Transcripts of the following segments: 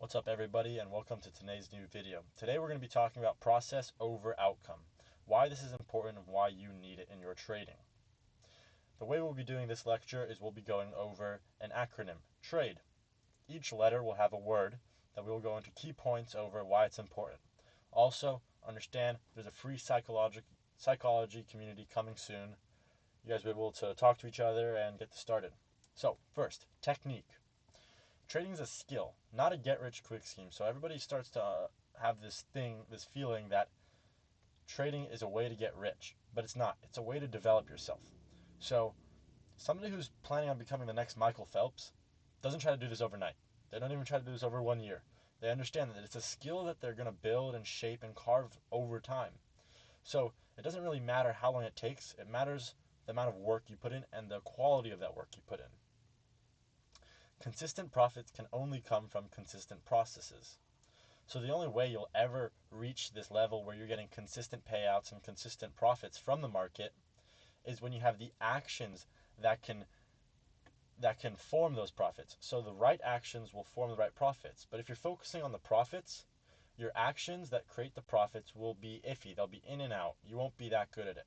What's up everybody and welcome to today's new video. Today we're going to be talking about process over outcome, why this is important and why you need it in your trading. The way we'll be doing this lecture is we'll be going over an acronym, TRADE. Each letter will have a word that we will go into key points over why it's important. Also, understand there's a free psychology community coming soon. You guys will be able to talk to each other and get this started. So, first, technique. Trading is a skill, not a get-rich-quick scheme. So everybody starts to have this feeling that trading is a way to get rich, but it's not. It's a way to develop yourself. So somebody who's planning on becoming the next Michael Phelps doesn't try to do this overnight. They don't even try to do this over 1 year. They understand that it's a skill that they're going to build and shape and carve over time. So it doesn't really matter how long it takes. It matters the amount of work you put in and the quality of that work you put in. Consistent profits can only come from consistent processes. So the only way you'll ever reach this level where you're getting consistent payouts and consistent profits from the market is when you have the actions that can form those profits. So the right actions will form the right profits. But if you're focusing on the profits, your actions that create the profits will be iffy. They'll be in and out. You won't be that good at it.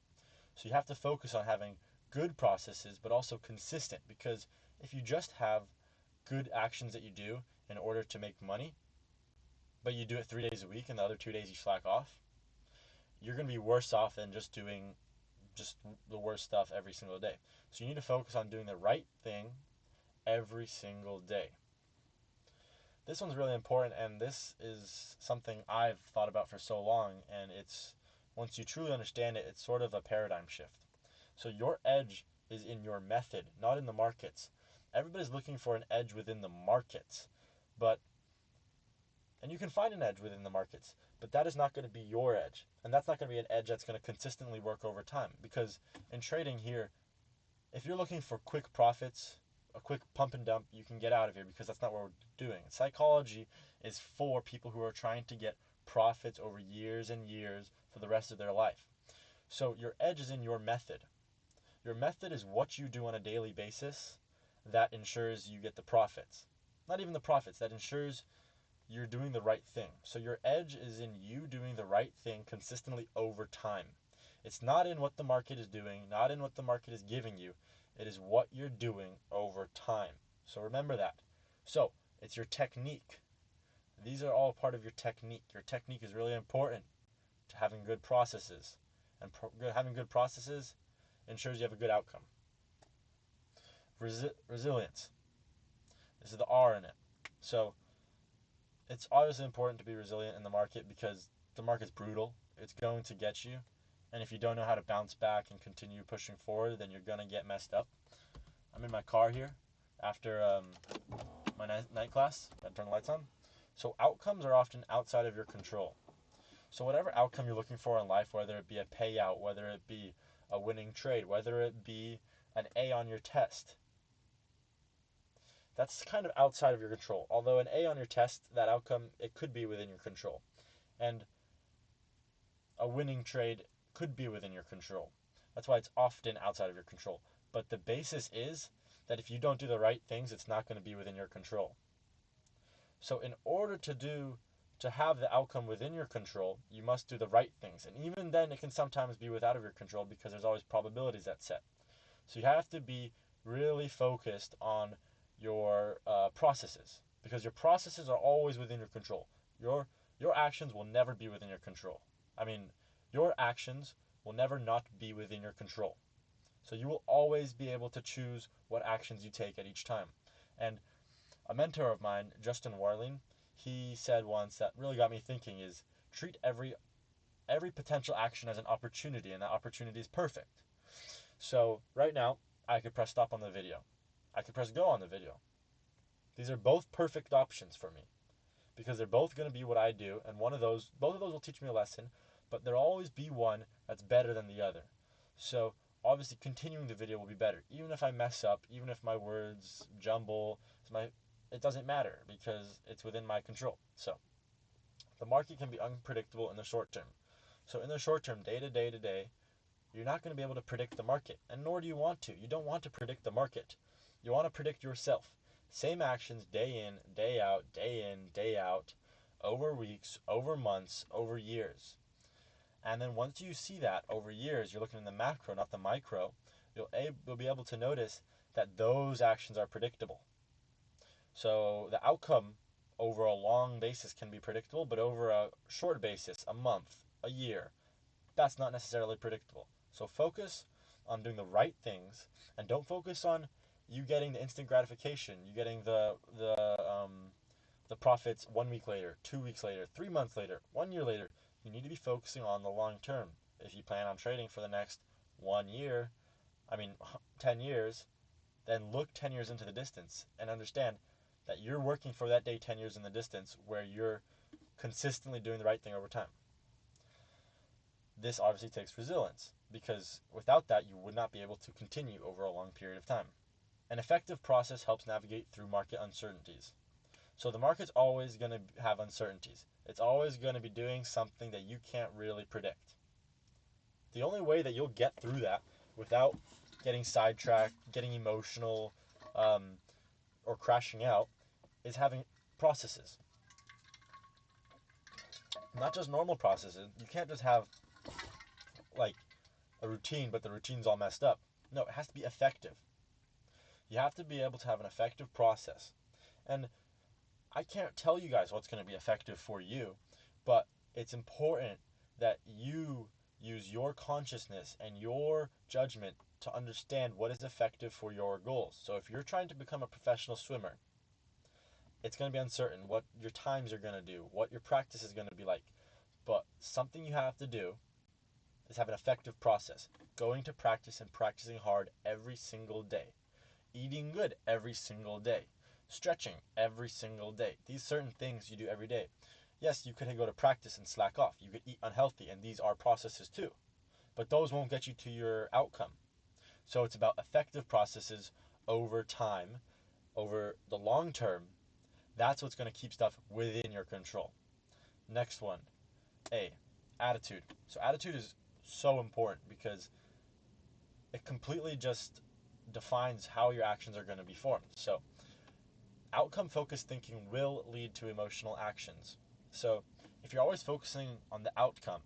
So you have to focus on having good processes, but also consistent, because if you just have good actions that you do in order to make money, but you do it 3 days a week and the other 2 days you slack off, you're going to be worse off than just doing the worst stuff every single day. So you need to focus on doing the right thing every single day. This one's really important, and this is something I've thought about for so long, and it's once you truly understand it, it's sort of a paradigm shift. So your edge is in your method, not in the markets. Everybody's looking for an edge within the markets, and you can find an edge within the markets, but that is not going to be your edge, and that's not going to be an edge that's going to consistently work over time, because in trading here, if you're looking for quick profits, a quick pump and dump, you can get out of here, because that's not what we're doing. Psychology is for people who are trying to get profits over years and years for the rest of their life. So your edge is in your method. Your method is what you do on a daily basis that ensures you get the profits. Not even the profits, that ensures you're doing the right thing. So your edge is in you doing the right thing consistently over time. It's not in what the market is doing, not in what the market is giving you. It is what you're doing over time. So remember that. So it's your technique. These are all part of your technique. Your technique is really important to having good processes. And having good processes ensures you have a good outcome. Resilience. This is the R in it. So it's obviously important to be resilient in the market, because the market's brutal. It's going to get you. And if you don't know how to bounce back and continue pushing forward, then you're going to get messed up. I'm in my car here after my night class. Got to turn the lights on. So outcomes are often outside of your control. So whatever outcome you're looking for in life, whether it be a payout, whether it be a winning trade, whether it be an A on your test, that's kind of outside of your control. Although an A on your test, that outcome, it could be within your control. And a winning trade could be within your control. That's why it's often outside of your control. But the basis is that if you don't do the right things, it's not going to be within your control. So in order to have the outcome within your control, you must do the right things. And even then, it can sometimes be without of your control, because there's always probabilities that's set. So you have to be really focused on your processes, because your processes are always within your control. Your actions will never be within your control. Your actions will never not be within your control. So you will always be able to choose what actions you take at each time. And a mentor of mine, Justin Warling, he said once that really got me thinking is treat every potential action as an opportunity, and that opportunity is perfect. So right now, I could press stop on the video. I could press go on the video. These are both perfect options for me, because they're both going to be what I do, and both of those will teach me a lesson, but there'll always be one that's better than the other. So obviously continuing the video will be better. Even if I mess up, even if my words jumble, it doesn't matter, because it's within my control. So the market can be unpredictable in the short term. So in the short term, day to day, you're not going to be able to predict the market, and nor do you want to. You don't want to predict the market. You want to predict yourself. Same actions day in, day out, day in, day out over weeks, over months, over years. And then once you see that over years, you're looking in the macro, not the micro, you'll be able to notice that those actions are predictable. So the outcome over a long basis can be predictable, but over a short basis, a month, a year, that's not necessarily predictable. So focus on doing the right things, and don't focus on you getting the instant gratification, you getting the profits 1 week later, 2 weeks later, 3 months later, 1 year later. You need to be focusing on the long term. If you plan on trading for the next 1 year, 10 years, then look 10 years into the distance and understand that you're working for that day 10 years in the distance where you're consistently doing the right thing over time. This obviously takes resilience, because without that you would not be able to continue over a long period of time. An effective process helps navigate through market uncertainties. So the market's always going to have uncertainties. It's always going to be doing something that you can't really predict. The only way that you'll get through that without getting sidetracked, getting emotional, or crashing out is having processes. Not just normal processes. You can't just have like a routine, but the routine's all messed up. No, it has to be effective. You have to be able to have an effective process. And I can't tell you guys what's going to be effective for you, but it's important that you use your consciousness and your judgment to understand what is effective for your goals. So if you're trying to become a professional swimmer, it's going to be uncertain what your times are going to do, what your practice is going to be like. But something you have to do is have an effective process. Going to practice and practicing hard every single day. Eating good every single day. Stretching every single day. These certain things you do every day. Yes, you could go to practice and slack off. You could eat unhealthy, and these are processes too. But those won't get you to your outcome. So it's about effective processes over time, over the long term. That's what's going to keep stuff within your control. Next one, A, attitude. So attitude is so important because it completely just defines how your actions are going to be formed. So outcome-focused thinking will lead to emotional actions. So if you're always focusing on the outcome,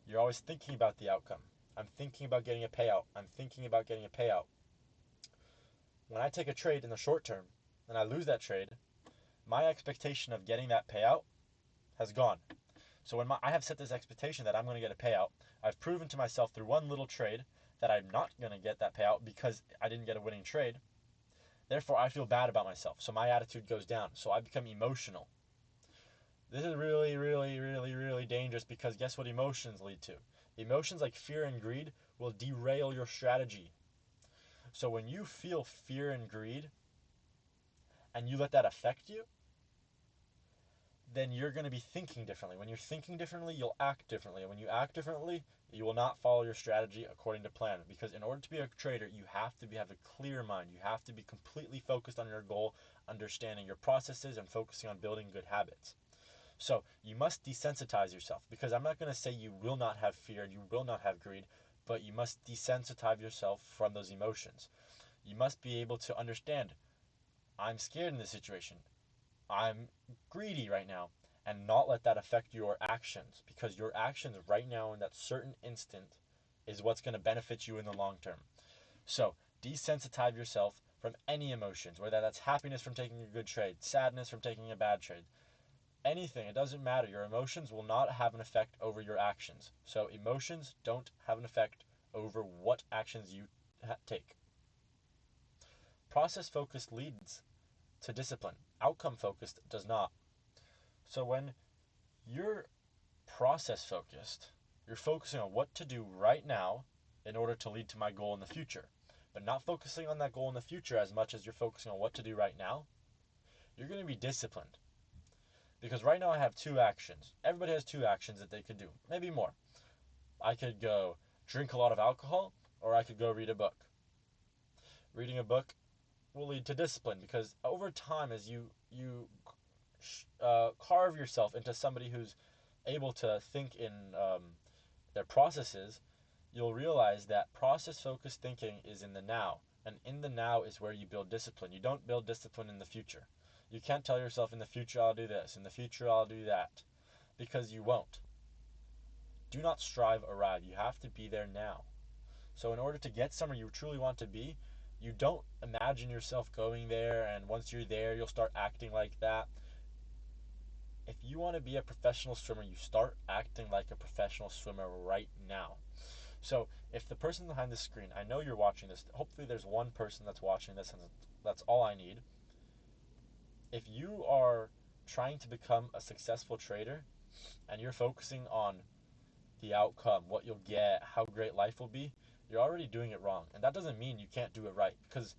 you're always thinking about the outcome. I'm thinking about getting a payout. I'm thinking about getting a payout. When I take a trade in the short term and I lose that trade, my expectation of getting that payout has gone. So when I have set this expectation that I'm going to get a payout, I've proven to myself through one little trade that I'm not going to get that payout because I didn't get a winning trade. Therefore, I feel bad about myself. So my attitude goes down. So I become emotional. This is really, really, really, really dangerous because guess what emotions lead to? Emotions like fear and greed will derail your strategy. So when you feel fear and greed and you let that affect you, then you're going to be thinking differently. When you're thinking differently, you'll act differently. And when you act differently, you will not follow your strategy according to plan. Because in order to be a trader, you have to have a clear mind. You have to be completely focused on your goal, understanding your processes, and focusing on building good habits. So you must desensitize yourself. Because I'm not going to say you will not have fear, you will not have greed, but you must desensitize yourself from those emotions. You must be able to understand, I'm scared in this situation. I'm greedy right now, and not let that affect your actions, because your actions right now in that certain instant is what's going to benefit you in the long term. So desensitize yourself from any emotions, whether that's happiness from taking a good trade, sadness from taking a bad trade, anything. It doesn't matter. Your emotions will not have an effect over your actions. So emotions don't have an effect over what actions you take. Process focused leads to discipline. Outcome focused does not. So when you're process focused, you're focusing on what to do right now in order to lead to my goal in the future, but not focusing on that goal in the future as much as you're focusing on what to do right now, you're going to be disciplined. Because right now I have two actions. Everybody has two actions that they could do, maybe more. I could go drink a lot of alcohol, or I could go read a book. Reading a book will lead to discipline because over time, as you carve yourself into somebody who's able to think in their processes, you'll realize that process-focused thinking is in the now. And in the now is where you build discipline. You don't build discipline in the future. You can't tell yourself in the future I'll do this, in the future I'll do that, because you won't. Do not strive arrive. You have to be there now. So in order to get somewhere you truly want to be, you don't imagine yourself going there and once you're there you'll start acting like that. If you want to be a professional swimmer, you start acting like a professional swimmer right now. So if the person behind the screen, I know you're watching this, hopefully there's one person that's watching this and that's all I need. If you are trying to become a successful trader and you're focusing on the outcome, what you'll get, how great life will be, you're already doing it wrong. And that doesn't mean you can't do it right, because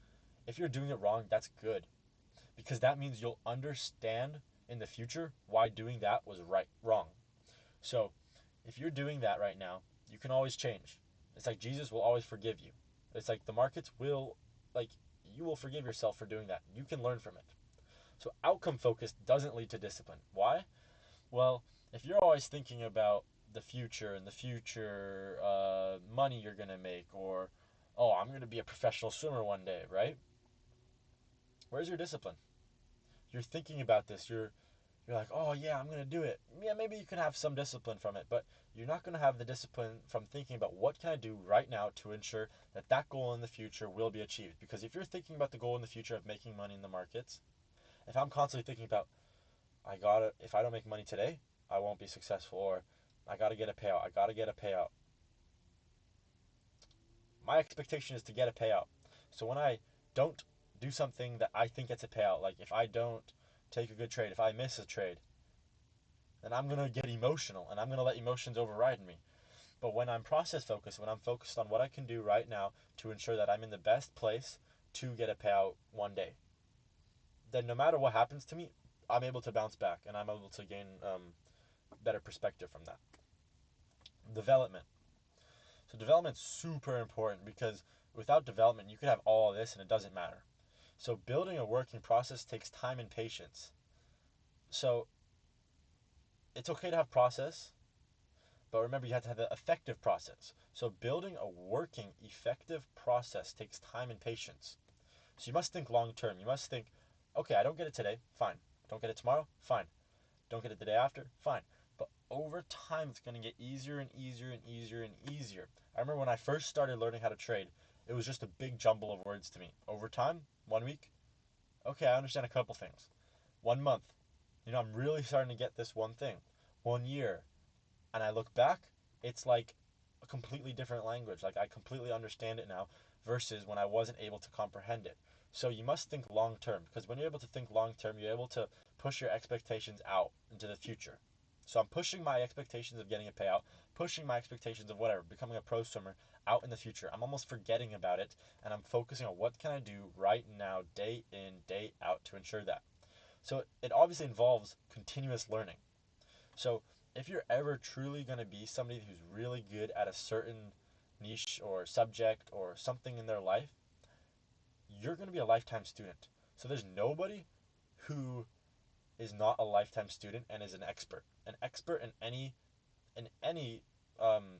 if you're doing it wrong, that's good. Because that means you'll understand in the future why doing that was wrong. So, if you're doing that right now, you can always change. It's like Jesus will always forgive you. It's like the markets will, like, you will forgive yourself for doing that. You can learn from it. So, outcome focused doesn't lead to discipline. Why? Well, if you're always thinking about the future and the future money you're going to make, or, oh, I'm going to be a professional swimmer one day, right? Where's your discipline? You're thinking about this. You're like, oh, yeah, I'm going to do it. Yeah, maybe you can have some discipline from it, but you're not going to have the discipline from thinking about what can I do right now to ensure that that goal in the future will be achieved. Because if you're thinking about the goal in the future of making money in the markets, if I'm constantly thinking about, if I don't make money today, I won't be successful, or I got to get a payout. I got to get a payout. My expectation is to get a payout. So when I don't do something that I think gets a payout, like if I don't take a good trade, if I miss a trade, then I'm going to get emotional and I'm going to let emotions override me. But when I'm process focused, when I'm focused on what I can do right now to ensure that I'm in the best place to get a payout one day, then no matter what happens to me, I'm able to bounce back and I'm able to gain better perspective from that. Development. So development's super important, because without development, you could have all of this and it doesn't matter. So building a working process takes time and patience. So it's okay to have process, but remember you have to have an effective process. So building a working, effective process takes time and patience. So you must think long term. You must think, okay, I don't get it today, fine. Don't get it tomorrow, fine. Don't get it the day after, fine. But over time, it's going to get easier and easier and easier and easier. I remember when I first started learning how to trade, it was just a big jumble of words to me. Over time, 1 week, okay, I understand a couple things. 1 month, I'm really starting to get this one thing. 1 year, and I look back, it's like a completely different language. Like I completely understand it now versus when I wasn't able to comprehend it. So you must think long term, because when you're able to think long term, you're able to push your expectations out into the future. So I'm pushing my expectations of getting a payout, pushing my expectations of whatever, becoming a pro swimmer out in the future. I'm almost forgetting about it and I'm focusing on what can I do right now, day in, day out, to ensure that. So it obviously involves continuous learning. So if you're ever truly going to be somebody who's really good at a certain niche or subject or something in their life, you're going to be a lifetime student. So there's nobody who is not a lifetime student and is an expert. An expert in any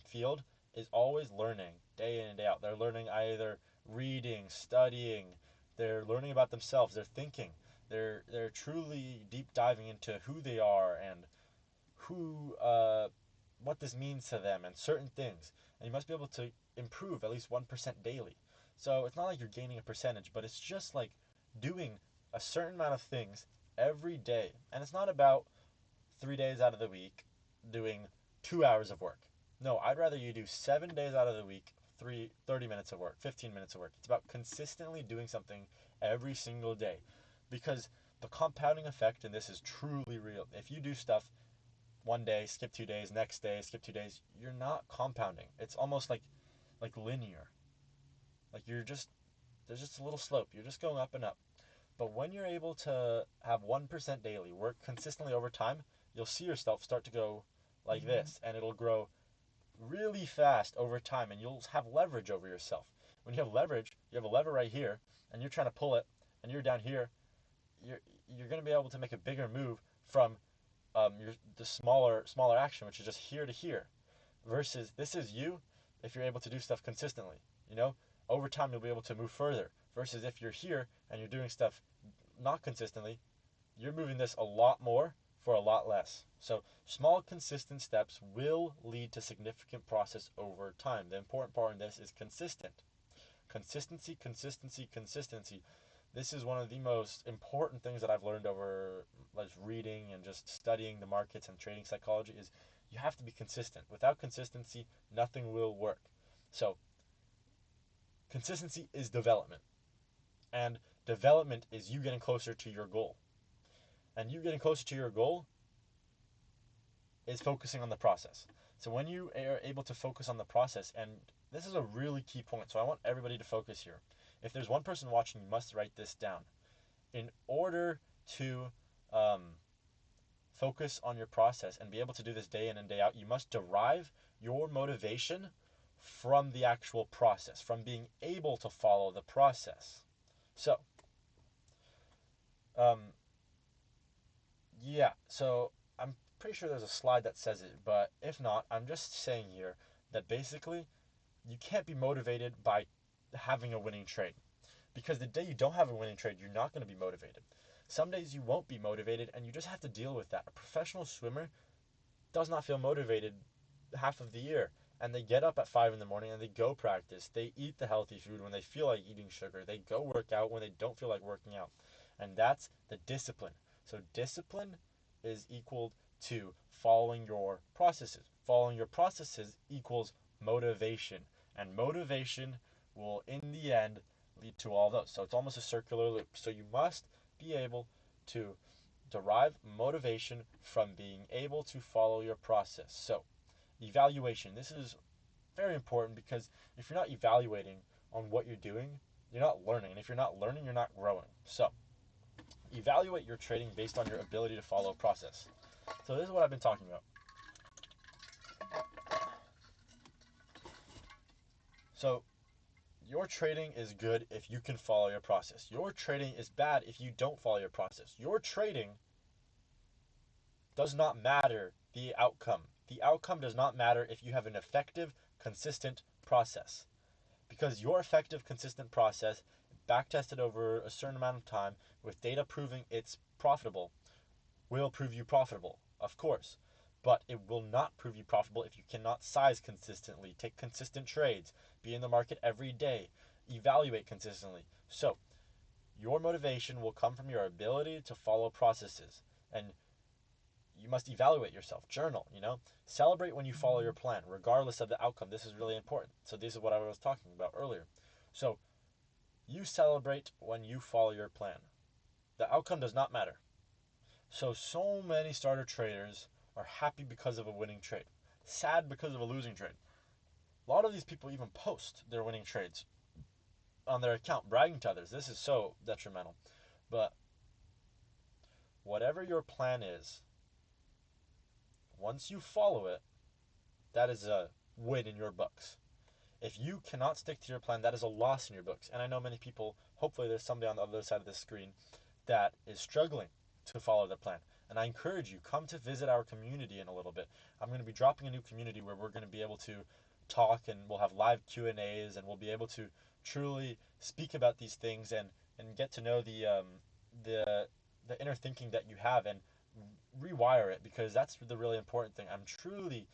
field is always learning day in and day out. They're learning either reading, studying, they're learning about themselves, they're thinking, they're truly deep diving into who they are and who what this means to them and certain things. And you must be able to improve at least 1% daily. So it's not like you're gaining a percentage, but it's just like doing a certain amount of things every day. And it's not about 3 days out of the week doing 2 hours of work. No, I'd rather you do 7 days out of the week, 30 minutes of work, 15 minutes of work. It's about consistently doing something every single day, because the compounding effect in this is truly real. If you do stuff one day, skip 2 days, next day, skip 2 days, you're not compounding. It's almost like linear. Like there's just a little slope. You're just going up and up. But when you're able to have 1% daily, work consistently over time, you'll see yourself start to go like this, and it'll grow really fast over time, and you'll have leverage over yourself. When you have leverage, you have a lever right here, and you're trying to pull it, and you're down here, you're going to be able to make a bigger move from the smaller action, which is just here to here, versus this is you. If you're able to do stuff consistently, over time you'll be able to move further. Versus if you're here and you're doing stuff not consistently, You're moving this a lot more for a lot less. So small, consistent steps will lead to significant process over time. The important part in this is consistent. Consistency, consistency, consistency. This is one of the most important things that I've learned over like reading and just studying the markets and trading psychology is you have to be consistent. Without consistency, nothing will work. So consistency is development. And development is you getting closer to your goal. And you getting closer to your goal is focusing on the process. So when you are able to focus on the process, and this is a really key point, so I want everybody to focus here. If there's one person watching, you must write this down. In order to um, focus on your process and be able to do this day in and day out, you must derive your motivation from the actual process, from being able to follow the process. So, um, yeah, so I'm pretty sure there's a slide that says it, but if not, I'm just saying here that basically you can't be motivated by having a winning trade. Because the day you don't have a winning trade, you're not going to be motivated. Some days you won't be motivated, and you just have to deal with that. A professional swimmer does not feel motivated half of the year, and they get up at 5 in the morning and they go practice. They eat the healthy food when they feel like eating sugar. They go work out when they don't feel like working out. And that's the discipline. So discipline is equal to following your processes. Following your processes equals motivation. And motivation will, in the end, lead to all those. So it's almost a circular loop. So you must be able to derive motivation from being able to follow your process. So, evaluation. This is very important because if you're not evaluating on what you're doing, you're not learning. And if you're not learning, you're not growing. So, evaluate your trading based on your ability to follow a process. So, this is what I've been talking about. So, your trading is good if you can follow your process. Your trading is bad if you don't follow your process. Your trading does not matter the outcome. The outcome does not matter if you have an effective, consistent process. Because your effective, consistent process, back tested over a certain amount of time with data proving it's profitable, will prove you profitable, of course. But it will not prove you profitable if you cannot size consistently, take consistent trades, be in the market every day, evaluate consistently. So, your motivation will come from your ability to follow processes. And you must evaluate yourself, journal, celebrate when you follow your plan, regardless of the outcome. This is really important. So, this is what I was talking about earlier. So, you celebrate when you follow your plan. The outcome does not matter. So many starter traders are happy because of a winning trade, sad because of a losing trade. A lot of these people even post their winning trades on their account, bragging to others. This is so detrimental. But whatever your plan is, once you follow it, that is a win in your books. If you cannot stick to your plan, that is a loss in your books. And I know many people, hopefully there's somebody on the other side of the screen that is struggling to follow their plan. And I encourage you, come to visit our community in a little bit. I'm going to be dropping a new community where we're going to be able to talk, and we'll have live Q&As, and we'll be able to truly speak about these things and get to know the the inner thinking that you have and rewire it, because that's the really important thing. I'm truly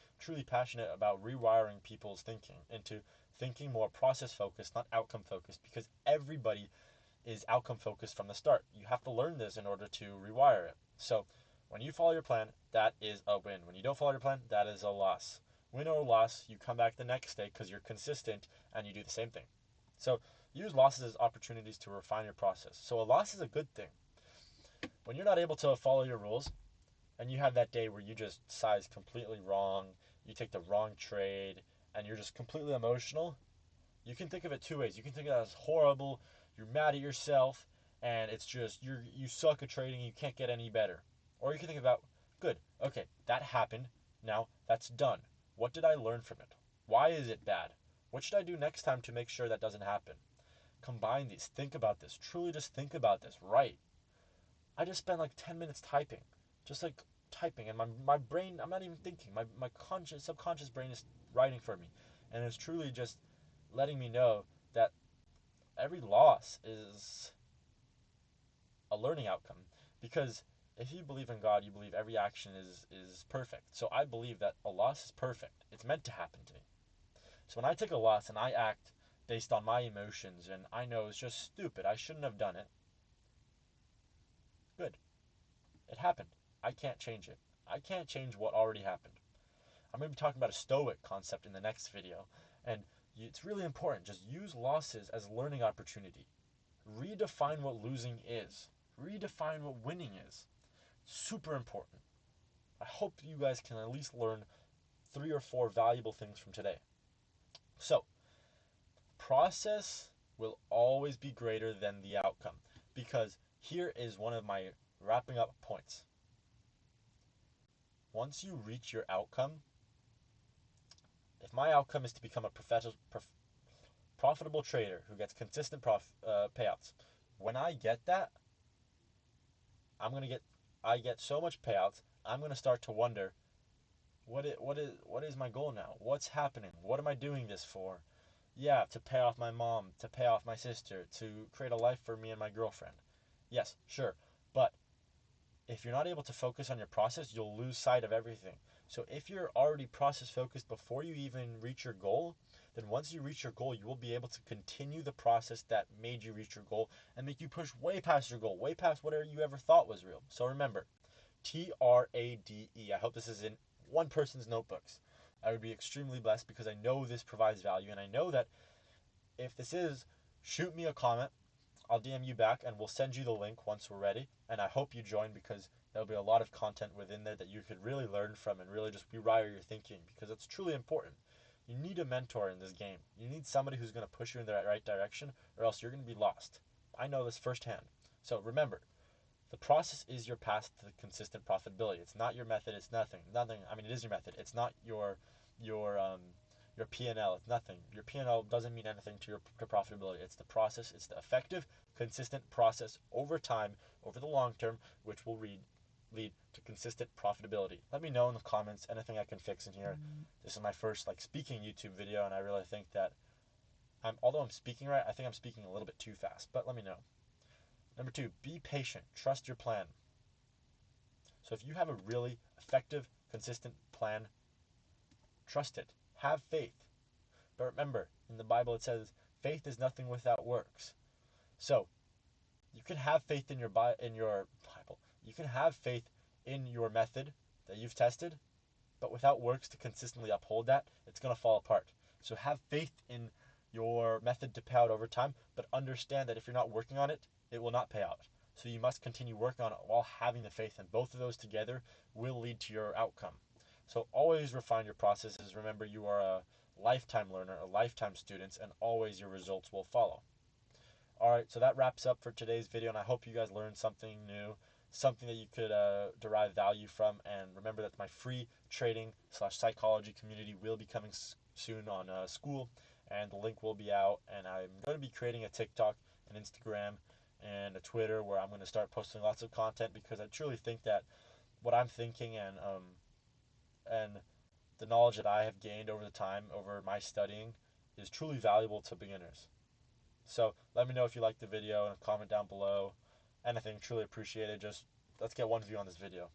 passionate about rewiring people's thinking into thinking more process focused, not outcome focused, because everybody is outcome focused from the start. You have to learn this in order to rewire it. So when you follow your plan, that is a win. When you don't follow your plan, that is a loss. Win or loss, you come back the next day because you're consistent and you do the same thing. So use losses as opportunities to refine your process. So a loss is a good thing. When you're not able to follow your rules and you have that day where you just size completely wrong, you take the wrong trade, and you're just completely emotional, you can think of it two ways. You can think of it as horrible, you're mad at yourself, and it's just you suck at trading, you can't get any better. Or you can think about, good, okay, that happened, now that's done. What did I learn from it? Why is it bad? What should I do next time to make sure that doesn't happen? Combine these, think about this, truly just think about this, right? I just spent like 10 minutes typing, just like typing, and my brain, I'm not even thinking, my conscious, subconscious brain is writing for me, and it's truly just letting me know that every loss is a learning outcome. Because if you believe in God, you believe every action is perfect. So I believe that a loss is perfect. It's meant to happen to me. So when I take a loss and I act based on my emotions and I know it's just stupid, I shouldn't have done it, good. It happened. I can't change it. I can't change what already happened. I'm going to be talking about a stoic concept in the next video, and it's really important. Just use losses as learning opportunity. Redefine what losing is. Redefine what winning is. Super important. I hope you guys can at least learn 3 or 4 valuable things from today. So, process will always be greater than the outcome, because here is one of my wrapping up points. Once you reach your outcome, if my outcome is to become a profitable trader who gets consistent payouts, when I get that, I get so much payouts, I'm gonna start to wonder, what is my goal now? What's happening? What am I doing this for? Yeah, to pay off my mom, to pay off my sister, to create a life for me and my girlfriend. Yes, sure, but if you're not able to focus on your process, you'll lose sight of everything. So if you're already process focused before you even reach your goal, then once you reach your goal, you will be able to continue the process that made you reach your goal and make you push way past your goal, way past whatever you ever thought was real. So remember, TRADE. I hope this is in one person's notebooks. I would be extremely blessed because I know this provides value, and I know that if this is, shoot me a comment. I'll DM you back and we'll send you the link once we're ready. And I hope you join, because there'll be a lot of content within there that you could really learn from and really just rewire your thinking, because it's truly important. You need a mentor in this game. You need somebody who's going to push you in the right direction, or else you're going to be lost. I know this firsthand. So remember, the process is your path to consistent profitability. It's not your method. It's nothing. Nothing. I mean, it is your method. It's not your your P&L. It's nothing. Your P&L doesn't mean anything to profitability. It's the process. It's the effective, consistent process over time, over the long term, which will lead to consistent profitability. Let me know in the comments anything I can fix in here. This is my first speaking YouTube video, and I really think that although I'm speaking right, I think I'm speaking a little bit too fast. But let me know. Number 2, be patient. Trust your plan. So if you have a really effective, consistent plan, trust it. Have faith. But remember, in the Bible it says, faith is nothing without works. So you can have faith in your Bible. You can have faith in your method that you've tested, but without works to consistently uphold that, it's going to fall apart. So have faith in your method to pay out over time, but understand that if you're not working on it, it will not pay out. So you must continue working on it while having the faith, and both of those together will lead to your outcome. So always refine your processes. Remember, you are a lifetime learner, a lifetime student, and always your results will follow. Alright, so that wraps up for today's video, and I hope you guys learned something new, something that you could derive value from. And remember that my free trading/psychology community will be coming soon on School, and the link will be out. And I'm going to be creating a TikTok, an Instagram, and a Twitter where I'm going to start posting lots of content, because I truly think that what I'm thinking and the knowledge that I have gained over the time, over my studying, is truly valuable to beginners. So let me know if you liked the video and comment down below. Anything, truly appreciated. Just let's get one view on this video.